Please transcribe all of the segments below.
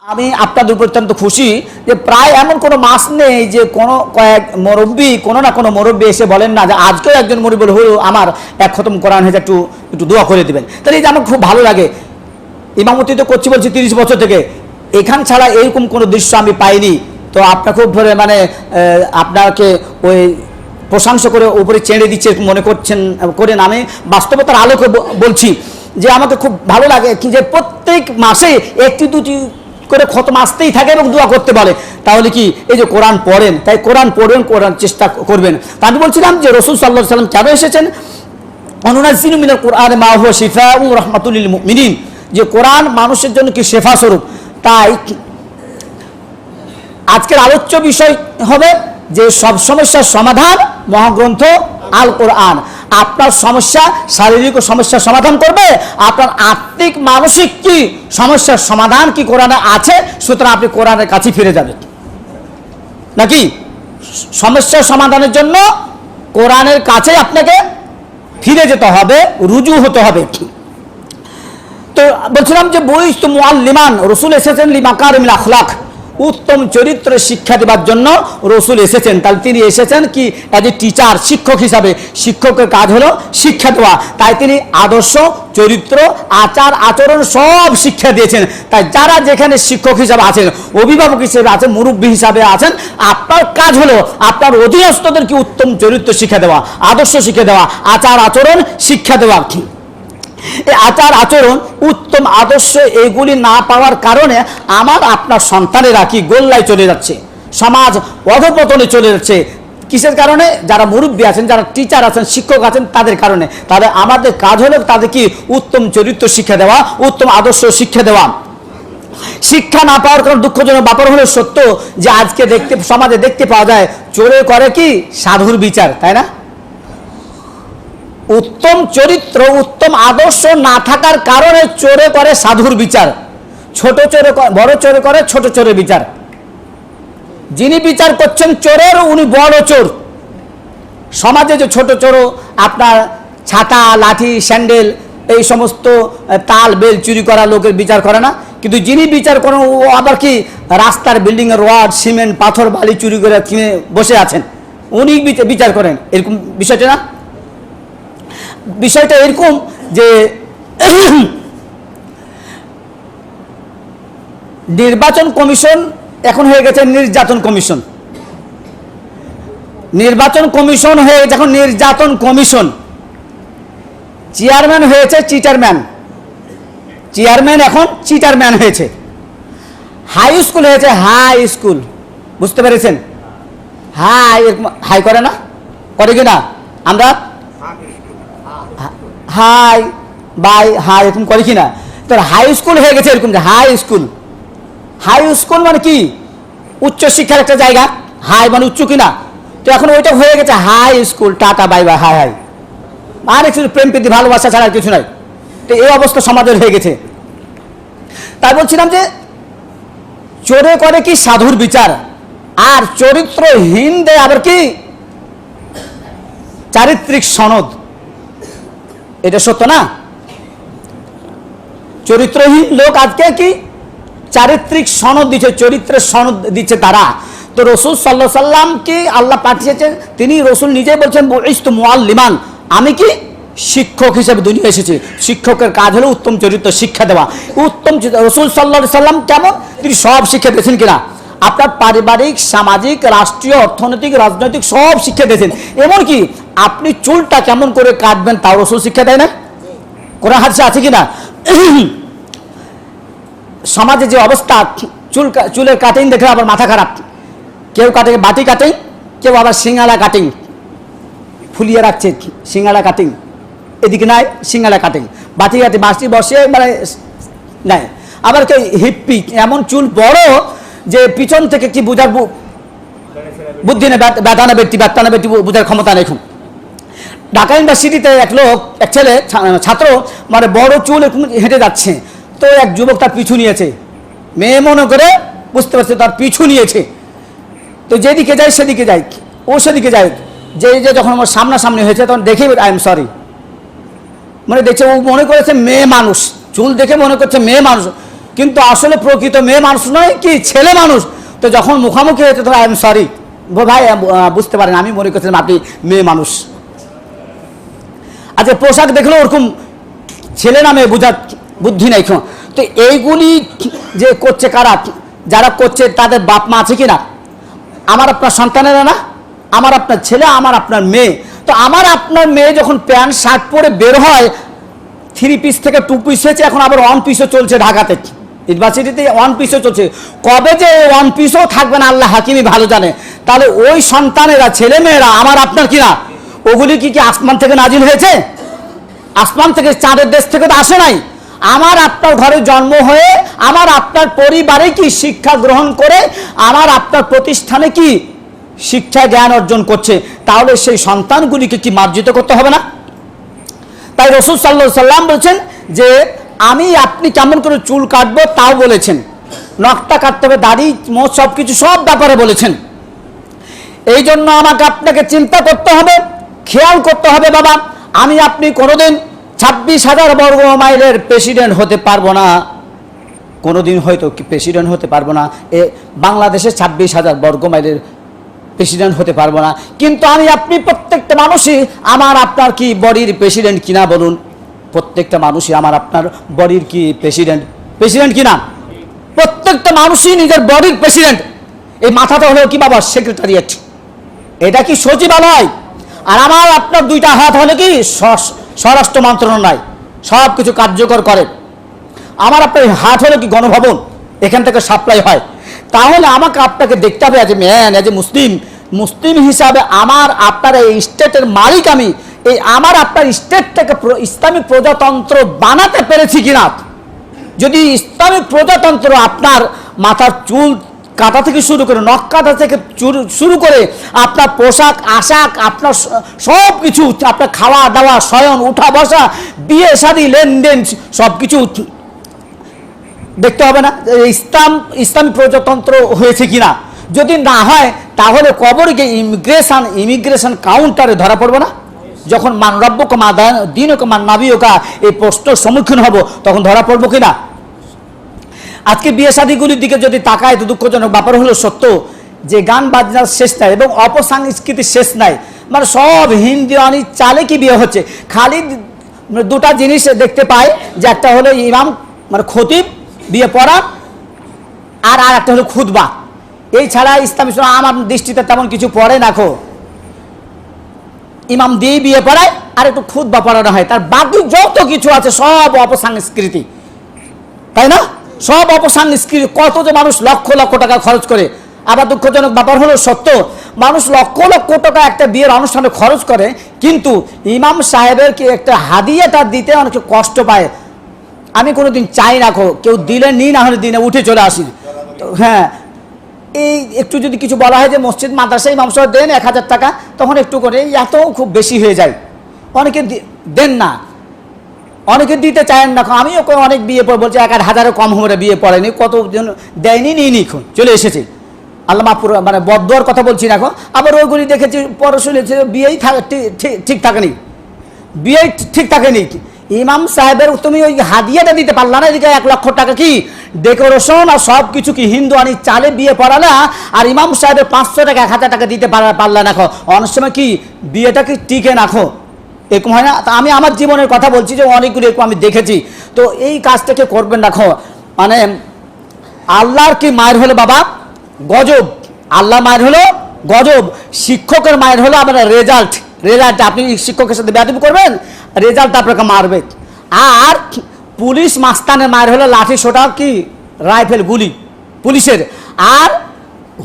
আমি আপনাদের উপর অত্যন্ত খুশি যে প্রায় এমন কোনো মাস নেই যে কোনো কয়েক মুরব্বী কোনো না কোনো মুরব্বী এসে বলেন না যে আজকেও একজন মুরব্বী বলে হলো আমার এক খতম কোরআন হয়েছে একটু দোয়া করে দেবেন। তাহলে এই যে আমার খুব ভালো লাগে। ইমামতি তো করছি বলছি 30 বছর থেকে, এখান ছাড়া এরকম কোনো দৃশ্য আমি পাইনি। তো আপনার খুব ধরে মানে আপনাকে ওই প্রশংসা করে উপরে চেড়ে দিচ্ছে মনে করছেন করেন। আমি বাস্তবতার আলোকে বলছি যে আমাকে খুব ভালো লাগে কি যে প্রত্যেক মাসে একটি দুটি করে খতম আসতেই থাকে এবং দোয়া করতে বলে। তাহলে কি এই যে কোরআন পড়েন, তাই কোরআন পড়বেন, কোরআন চেষ্টা করবেন। তা আমি বলছিলাম যে রাসূল সাল্লাল্লাহু আলাইহি ওয়াসাল্লাম কেন এসেছেন, অনুনাজ্জিলু মিনাল কুরআনি মা হুয়া শিফাউ ওয়া রাহমাতুল লিল মুমিনিন, যে কোরআন মানুষের জন্য কি শেফা স্বরূপ। তাই আজকের আলোচ্য বিষয় হবে যে সব সমস্যার সমাধান মহাগ্রন্থ আল কোরআন। আপনার সমস্যা শারীরিক সমস্যার সমাধান করবে, আপনার আত্মিক মানসিক কি সমস্যার সমাধান কি কোরআনে আছে। সুতরাং আপনি কোরআনের কাছে ফিরে যাবেন, নাকি সমস্যার সমাধানের জন্য কোরআনের কাছে আপনাকে ফিরে যেতে হবে, রুজু হতে হবে। তো বলছিলাম যে বুইস্তু মুআল্লিমান, রাসূল এসেছেন লিমাকারিমিল আখলাক, উত্তম চরিত্রের শিক্ষা দেওয়ার জন্য রাসূল এসেছেন। তাহলে তিনি এসেছেন কি অ্যাজ এ টিচার, শিক্ষক হিসাবে। শিক্ষকের কাজ হলো শিক্ষা দেওয়া, তাই তিনি আদর্শ, চরিত্র, আচার আচরণ সব শিক্ষা দিয়েছেন। তাই যারা যেখানে শিক্ষক হিসাবে আছেন, অভিভাবক হিসেবে আছেন, মুরব্বী হিসাবে আছেন, আপনার কাজ হলো আপনার অধীনস্থদেরকে উত্তম চরিত্র শিক্ষা দেওয়া, আদর্শ শিক্ষা দেওয়া, আচার আচরণ শিক্ষা দেওয়া। এই আচার আচরণ, উত্তম আদর্শ এগুলি না পাওয়ার কারণে আমার আপনার সন্তানেরা কি গোল্লায় চলে যাচ্ছে, সমাজ অধঃপতনে চলে যাচ্ছে। কিসের কারণে? যারা মুরব্বী আছেন, যারা টিচার আছেন, শিক্ষক আছেন, তাদের কারণে। তাহলে আমাদের কাজ হলো তাদের কি উত্তম চরিত্র শিক্ষা দেওয়া, উত্তম আদর্শ শিক্ষা দেওয়া। শিক্ষা না পাওয়ার কারণে দুঃখজনক ব্যাপার হলো সত্য যে আজকে সমাজে দেখতে পাওয়া যায় চোরে করে কি সাধুর বিচার, তাই না? উত্তম চরিত্র, উত্তম আদর্শ না থাকার কারণে চোরে করে সাধুর বিচার, ছোট চোরে বড় চোরে করে ছোট চোরের বিচার। যিনি বিচার করছেন চোরের, উনি বড় চোর। সমাজে যে ছোট চোর আপনার ছাতা, লাঠি, স্যান্ডেল এই সমস্ত তাল বেল চুরি করা লোকের বিচার করে না, কিন্তু যিনি বিচার করেন ও আবার কি রাস্তার বিল্ডিং এর রড, সিমেন্ট, পাথর, বালি চুরি করে কিনে বসে আছেন, উনি বিচার করেন। এরকম বিষয়টা না, বিষয়টা এরকম যে নির্বাচন কমিশন এখন হয়ে গেছে নির্যাতন কমিশন। নির্বাচন কমিশন হয়ে যখন নির্যাতন কমিশন, চেয়ারম্যান হয়েছে চিটারম্যান, চেয়ারম্যান এখন চিটারম্যান হয়েছে। হাই স্কুল হয়েছে হাই স্কুল, বুঝতে পেরেছেন? হাই করে না, করে কি না? আমরা হাই বাই হাই এরকম করে কি না? তো হাই স্কুল হয়ে গেছে এরকম যে হাই স্কুল। হাই স্কুল মানে কি? উচ্চ শিক্ষার একটা জায়গা। হাই মানে উচ্চ কিনা, তো এখন ওইটা হয়ে গেছে high school. Tata bye bye hi hi, আর কিছু প্রেম প্রীতি ভালোবাসা ছাড়া কিছু নাই। তো এই অবস্থা সমাজের হয়ে গেছে। তাই বলছিলাম যে চোরে করে কি সাধুর বিচার, আর চরিত্রহীন দেয় আবার কি চারিত্রিক সনদ। এটা সত্য না? চরিত্রহীন লোক আজকে কি চারিত্রিক সনদ দিচ্ছে, চরিত্রের সনদ দিচ্ছে তারা। তো রাসূল সাল্লাল্লাহু আলাইহি ওয়াসাল্লামকে আল্লাহ পাঠিয়েছেন, তিনি রাসূল নিজেই বলছেন বুইস্তু মুআল্লিমান, আমি কি শিক্ষক হিসেবে দুনিয়া এসেছি। শিক্ষকের কাজ হলো উত্তম চরিত্র শিক্ষা দেওয়া। উত্তম রাসূল সাল্লাল্লাহু আলাইহি ওয়াসাল্লাম কেমন, তিনি সব শিক্ষা দিয়েছেন কিনা? আপনার পারিবারিক, সামাজিক, রাষ্ট্রীয়, অর্থনৈতিক, রাজনৈতিক সব শিক্ষা দিয়েছেন। এমনকি আপনি চুলটা কেমন করে কাটবেন তাও রাসূল শিক্ষা দেয় না? কোরআন হাদিসে আছে কিনা? সমাজে যে অবস্থা, চুলের কাটিং দেখলে আবার মাথা খারাপ। কেউ কাটে বাটি কাটিং, কেউ আবার সিঙ্গালা কাটিং ফুলিয়ে রাখছে, সিঙ্গালা কাটিং এদিকে নাই, সিঙ্গালা কাটিং বাটি কাটি বাসি বসে মানে নাই। আবার কেউ হিপ্পি, এমন চুল বড় যে পিছন থেকে কি বোঝার বুদ্ধি নেই, বেদানা ব্যক্তি বোঝার ক্ষমতা নেই। ঢাকা ইউনিভার্সিটিতে এক ছেলে ছাত্র মানে বড় চুল এরকম হেঁটে যাচ্ছে, তো এক যুবক তার পিছু নিয়েছে। মেয়ে মনে করে বুঝতে পারছে তার পিছু নিয়েছে, তো যেদিকে যায় সেদিকে যায়, ও সেদিকে যায়। যে যখন আমার সামনাসামনি হয়েছে তখন দেখে আই এম সরি, মানে দেখছে ও মনে করেছে মেয়ে মানুষ, চুল দেখে মনে করছে মেয়ে মানুষ। কিন্তু আসলে প্রকৃত মেয়ে মানুষ নয়, কি ছেলে মানুষ। তো যখন মুখামুখি হয়েছে তখন আই এম সরি ভাই, বুঝতে পারেন, আমি মনে করছিলাম আপনি মেয়ে মানুষ। আচ্ছা, পোশাক দেখলে ওরকম ছেলে না মেয়ে বোঝার বুদ্ধি নাই। তো এইগুলি যে করছে কারা, যারা করছে তাদের বাপ মা আছে কিনা? আমার আপনার সন্তানেরা না, আমার আপনার ছেলে, আমার আপনার মেয়ে। তো আমার আপনার মেয়ে যখন প্যান্ট শার্ট পরে বের হয়, 3 পিস থেকে 2 পিস হয়েছে, এখন আবার 1 পিসও চলছে ঢাকাতে, ইউনিভার্সিটিতে 1 পিসও চলছে। কবে যে 1 পিসও থাকবে না আল্লাহ হাকিমই ভালো জানে। তাহলে ওই সন্তানেরা, ছেলে মেয়েরা আমার আপনার কিনা, ওগুলি কি আসমান থেকে নাজিল হয়েছে? আসমান থেকে, চাঁদের দেশ থেকে তো আসে নাই। আমার আপনার ঘরে জন্ম হয়ে আমার আপনার পরিবারে কি শিক্ষা গ্রহণ করে আমার আপনার প্রতিষ্ঠানে কি শিক্ষা জ্ঞান অর্জন করছে, তাহলে সেই সন্তানগুলিকে কি মার্জিত করতে হবে না? তাই রাসূল সাল্লাল্লাহু আলাইহি সাল্লাম বলছেন যে আমি আপনি কেমন করে চুল কাটবো তাও বলেছেন, নখটা কাটতে হবে, দাড়ি মোচ সব কিছু সব ব্যাপারে বলেছেন। এই জন্য আমাকে আপনাকে চিন্তা করতে হবে, খেয়াল করতে হবে বাবা, আমি আপনি কোনোদিন 26,000 বর্গ মাইলের প্রেসিডেন্ট হতে পারবো না, কোনোদিন হয়তো প্রেসিডেন্ট হতে পারবো না, বাংলাদেশে 26,000 বর্গ মাইলের প্রেসিডেন্ট হতে পারবো না, কিন্তু আমি আপনি প্রত্যেকটা মানুষই আমার আপনার কি বডির প্রেসিডেন্ট কিনা বলুন? প্রত্যেকটা মানুষই আমার আপনার বডির কি প্রেসিডেন্ট কিনা? প্রত্যেকটা মানুষই নিজের বডির প্রেসিডেন্ট। এই মাথাটা হলো কি বাবা? সেক্রেটারিয়েট। এটা কি সচিবালয়? আর আমার আপনার 2টা হাত হলে কি স্বরাষ্ট্র মন্ত্রণালয়, সব কিছু কার্যকর করে। আমার আপনার হাত হলো কি গণভবন, এখান থেকে সাপ্লাই হয়। তাহলে আমাকে আপনাকে দেখতে হবে as a man, as a Muslim হিসাবে আমার আপনার এই স্টেটের মালিক আমি, এই আমার আপনার স্টেটটাকে ইসলামিক প্রজাতন্ত্র বানাতে পেরেছি কিনা। যদি ইসলামিক প্রজাতন্ত্র আপনার মাথার চুল কাটা থেকে শুরু করে, নখ কাটা থেকে শুরু করে আপনার পোশাক আশাক, আপনার সব কিছু, আপনার খাওয়া দাওয়া, শয়ন, উঠা বসা, বিয়ে শাদী, লেনদেন, সব কিছু দেখতে হবে না ইসলামিক প্রজাতন্ত্র হয়েছে কিনা। যদি না হয় তাহলে কবরে গিয়ে ইমিগ্রেশন কাউন্টারে ধরা পড়বে না? যখন মান রব্বুকা মা দীনুকা মান নাবিয়ুকা এই প্রশ্নের সম্মুখীন হব, তখন ধরা পড়বো কিনা? আজকে বিয়ে শাদীগুলির দিকে যদি তাকায় তো দুঃখজনক ব্যাপার হলো সত্য যে গান বাজনার শেষ নাই এবং অপসংস্কৃতির শেষ নাই। মানে সব হিন্দিওয়ানি চালে কি বিয়ে হচ্ছে। খালি 2টা জিনিস দেখতে পাই, যে একটা হলো ইমাম মানে খতিব বিয়ে পড়া, আর একটা হলো খুতবা। এই ছাড়া ইসলামী আমার দৃষ্টিতে তেমন কিছু পড়ে না। ইমাম দিয়ে বিয়ে পড়ায় আর একটু খুতবা পড়ানো হয়, তার বাকি যত কিছু আছে সব অপসংস্কৃতি, তাই না? সব অপসংস্কৃতি। কত যে মানুষ লক্ষ লক্ষ টাকা খরচ করে। আবার দুঃখজনক ব্যাপার হলো সত্য, মানুষ লক্ষ লক্ষ টাকা একটা বিয়ের অনুষ্ঠানে খরচ করে, কিন্তু ইমাম সাহেবের কি একটা হাদিয়াটা দিতে অনেক কষ্ট পায়। আমি কোনোদিন চাই না কেউ দিলে নিই, না হলে দিনে উঠে চলে আসি। তো হ্যাঁ, এই একটু যদি কিছু বলা হয় যে মসজিদ মাদ্রাসা ইমাম সাহেব দেন 1000 টাকা, তখন একটু করে এত খুব বেশি হয়ে যায়। অনেকে দেন না, অনেকে দিতে চায়েন না। আমিও অনেক বিয়ে পড়ে বলছি 1000-এর কম হবে বিয়ে পড়েনি, কতজন দেয়নি, নিয়ে চলে এসেছে। আল্লাহ মাহফুর মানে বদদোয়ার কথা বলছি না। আবার ওইগুলি দেখেছি পরে শুনেছি বিয়েই ঠিক থাকেনি, বিয়েই ঠিক থাকেনি। ইমাম সাহেবের তুমি ওই হাদিয়াটা দিতে পারলা না, এদিকে 1 লক্ষ টাকা কি ডেকোরেশন আর সব কিছু কি হিন্দুয়ানি চালে বিয়ে পড়ালা, আর ইমাম সাহেবের 500 টাকা 1000 টাকা দিতে পারলা না। অনেক সময় কি বিয়েটা কি টিকে নাখো, এরকম হয় না? তা আমি আমার জীবনের কথা বলছি যে অনেকগুলো এরকম আমি দেখেছি। তো এই কাজটাকে করবেন না। মানে আল্লাহর কি মায়ের হলো বাবা গজব, আল্লাহ মায়ের হলো গজব, শিক্ষকের মায়ের হলো আপনার রেজাল্ট। আপনি শিক্ষকের সাথে বেয়াদবি করবেন, রেজাল্ট আপনাকে মারবে। আর পুলিশ মাস্তানের মায়ের হলো লাঠি সোটা কি রাইফেল গুলি পুলিশের। আর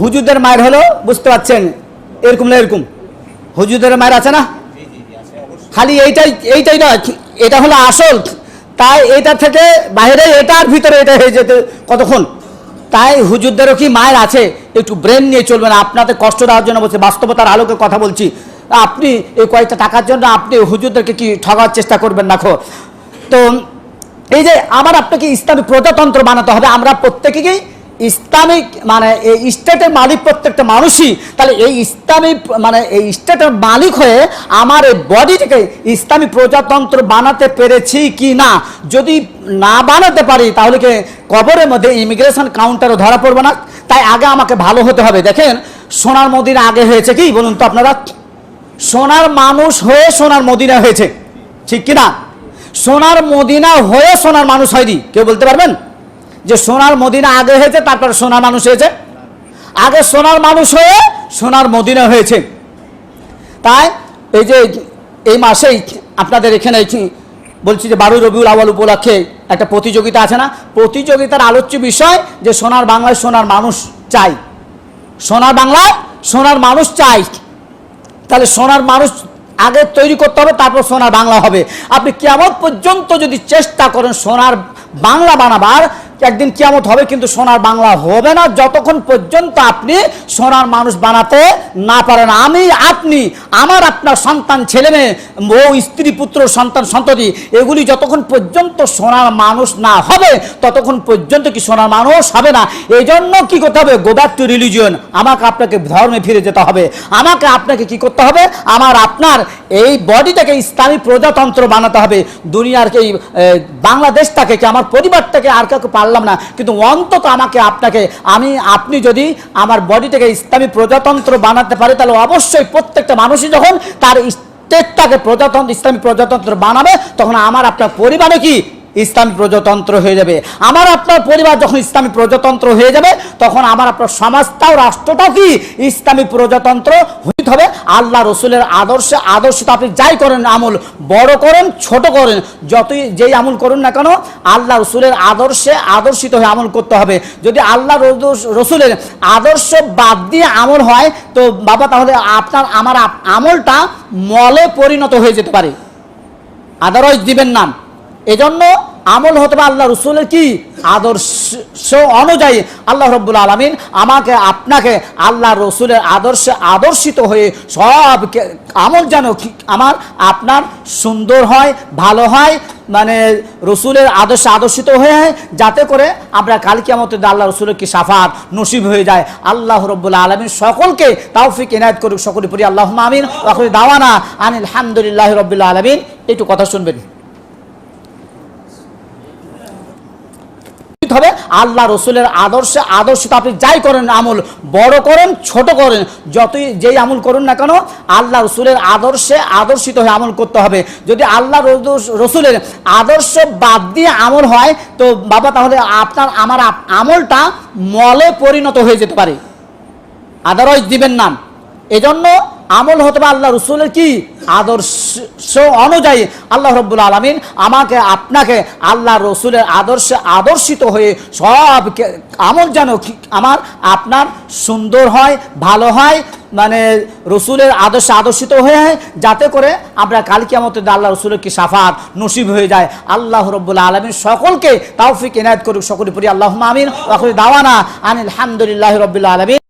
হুজুরদের মায়ের হলো বুঝতে পারছেন এরকম না, এরকম হুজুরদের মায়ের আছে না, খালি এইটাই নয়, এটা হলো আসল। তাই এটা থেকে বাইরে এটার ভিতরে এটা হয়ে যেতে কতক্ষণ। তাই হুজুরদেরও কি মায়ের আছে, একটু ব্রেন নিয়ে চলবেন। আপনাদের কষ্ট দেওয়ার জন্য বলছি, বাস্তবতার আলোকে কথা বলছি। আপনি এই কয়েকটা টাকার জন্য আপনি হুজুরদেরকে কি ঠকার চেষ্টা করবেন না। তো এই যে আমার আপনাকে ইসলামী প্রজাতন্ত্র বানাতে হবে, আমরা প্রত্যেকেই ইসলামিক মানে এই স্টেটের মালিক প্রত্যেকটা মানুষই, তাহলে এই ইসলামিক মানে এই স্টেটের মালিক হয়ে আমার এই বডিটাকে ইসলামী প্রজাতন্ত্র বানাতে পেরেছি কি না। যদি না বানাতে পারি তাহলে কি কবরের মধ্যে ইমিগ্রেশন কাউন্টারও ধরা পড়বে না। তাই আগে আমাকে ভালো হতে হবে। দেখেন সোনার মদিনা আগে হয়েছে কি বলুন তো আপনারা? সোনার মানুষ হয়ে সোনার মদিনা হয়েছে, ঠিক কিনা? সোনার মদিনা হয়ে সোনার মানুষ হয়নি। কেউ বলতে পারবেন যে সোনার মদিনা আগে হয়েছে তারপর সোনার মানুষ হয়েছে? আগে সোনার মানুষ হয়ে সোনার মদিনা হয়েছে। তাই এই যে এই মাসেই আপনাদের এখানে বলছি যে 12 রবিউল আউয়াল উপলক্ষে একটা প্রতিযোগিতা আছে না? প্রতিযোগিতার আলোচ্য বিষয় যে সোনার বাংলায় সোনার মানুষ চাই, সোনার বাংলায় সোনার মানুষ চাই। তাহলে সোনার মানুষ আগে তৈরি করতে হবে, তারপর সোনার বাংলা হবে। আপনি কিয়ামত পর্যন্ত যদি চেষ্টা করেন সোনার বাংলা বানাবার, একদিন কিয়ামত হবে কিন্তু সোনার বাংলা হবে না যতক্ষণ পর্যন্ত আপনি সোনার মানুষ বানাতে না পারেন। আমি আপনি আমার আপনার সন্তান ছেলে মেয়ে বউ স্ত্রী পুত্র সন্তান সন্ততি এগুলি যতক্ষণ পর্যন্ত সোনার মানুষ না হবে ততক্ষণ পর্যন্ত কি সোনার মানুষ হবে না। এই জন্য কি করতে হবে? Go back to religion. আমাকে আপনাকে ধর্মে ফিরে যেতে হবে। আমাকে আপনাকে কি করতে হবে? আমার আপনার এই বডিটাকে ইসলামী প্রজাতন্ত্র বানাতে হবে। দুনিয়ার এই বাংলাদেশটাকে কি আমার পরিবারটাকে আর কাউকে পারলাম না, কিন্তু অন্তত আমাকে আপনাকে আপনি যদি আমার বডিটাকে ইসলামী প্রজাতন্ত্র বানাতে পারে তাহলে অবশ্যই প্রত্যেকটা মানুষই যখন তার স্টেটটাকে প্রজাতন্ত্র ইসলামী প্রজাতন্ত্র বানাবে তখন আমার আপনার পরিবারে কি ইসলামী প্রজাতন্ত্র হয়ে যাবে। আমার আপনার পরিবার যখন ইসলামী প্রজাতন্ত্র হয়ে যাবে তখন আমার আপনার সমাজটাও রাষ্ট্রটাও কি ইসলামী প্রজাতন্ত্র হইতে হবে। আল্লাহ রসুলের আদর্শে আদর্শিত আপনি যাই করেন আমল, বড় করেন ছোট করেন, যতই যেই আমল করুন না কেন আল্লাহ রসুলের আদর্শে আদর্শিত হয়ে আমল করতে হবে। যদি আল্লাহ রসুলের আদর্শ বাদ দিয়ে আমল হয় তো বাবা তাহলে আপনার আমার আমলটা মলে পরিণত হয়ে যেতে পারে, আদারওয়াইজ দিবেন না। এজন্য আমল হতে হবে আল্লাহ রসুলের কি আদর্শ অনুযায়ী। আল্লাহ রব্বুল আলামিন আমাকে আপনাকে আল্লাহ রসুলের আদর্শে আদর্শিত হয়ে সব আমল যেন আমার আপনার সুন্দর হয়, ভালো হয়, মানে রসুলের আদর্শে আদর্শিত হয়ে যাতে করে আমরা কাল কিয়ামতে আল্লাহ রসুলের কি শাফাত নসিব হয়ে যায়। আল্লাহ রব্বুল আলামিন সকলকে তৌফিক ইনায়াত করুক, সকলে পড়ি আল্লাহুম্মা আমিন। ওয়া আখিরু দাওয়ানা আনিল হামদুলিল্লাহি রাব্বিল আলামিন। একটু কথা শুনবেন হবে। আল্লাহ রসুলের আদর্শে আদর্শিত আপনি যাই করেন আমল, বড় করেন ছোট করেন, যতই যেই আমল করুন না কেন আল্লাহ রসুলের আদর্শে আদর্শিত হয়ে আমল করতে হবে। যদি আল্লাহ রসুলের আদর্শ বাদ দিয়ে আমল হয় তো বাবা তাহলে আপনার আমার আমলটা মলে পরিণত হয়ে যেতে পারে, আদারওয়াইজ দিবেন না। এজন্য আমল হতে হবে আল্লাহ রসুলের কি আদর্শ অনুযায়ী। আল্লাহ রব্বুল আলামিন আমাকে আপনাকে আল্লাহ রসুলের আদর্শে আদর্শিত হয়ে সব আমল যেন আমার আপনার সুন্দর হয়, ভালো হয়, মানে রসুলের আদর্শে আদর্শিত হয়ে যাতে করে আমরা কাল কিয়ামতে আল্লাহ রসুলের কি শাফাত নসিব হয়ে যায়। আল্লাহ রব্বুল আলামিন সকলকে তৌফিক ইনায়াত করুক, সকলে পড়ি আল্লাহুম্মা আমিন। ওয়া আখিরু দাওয়ানা আনিল হামদুলিল্লাহি রাব্বিল আলামিন।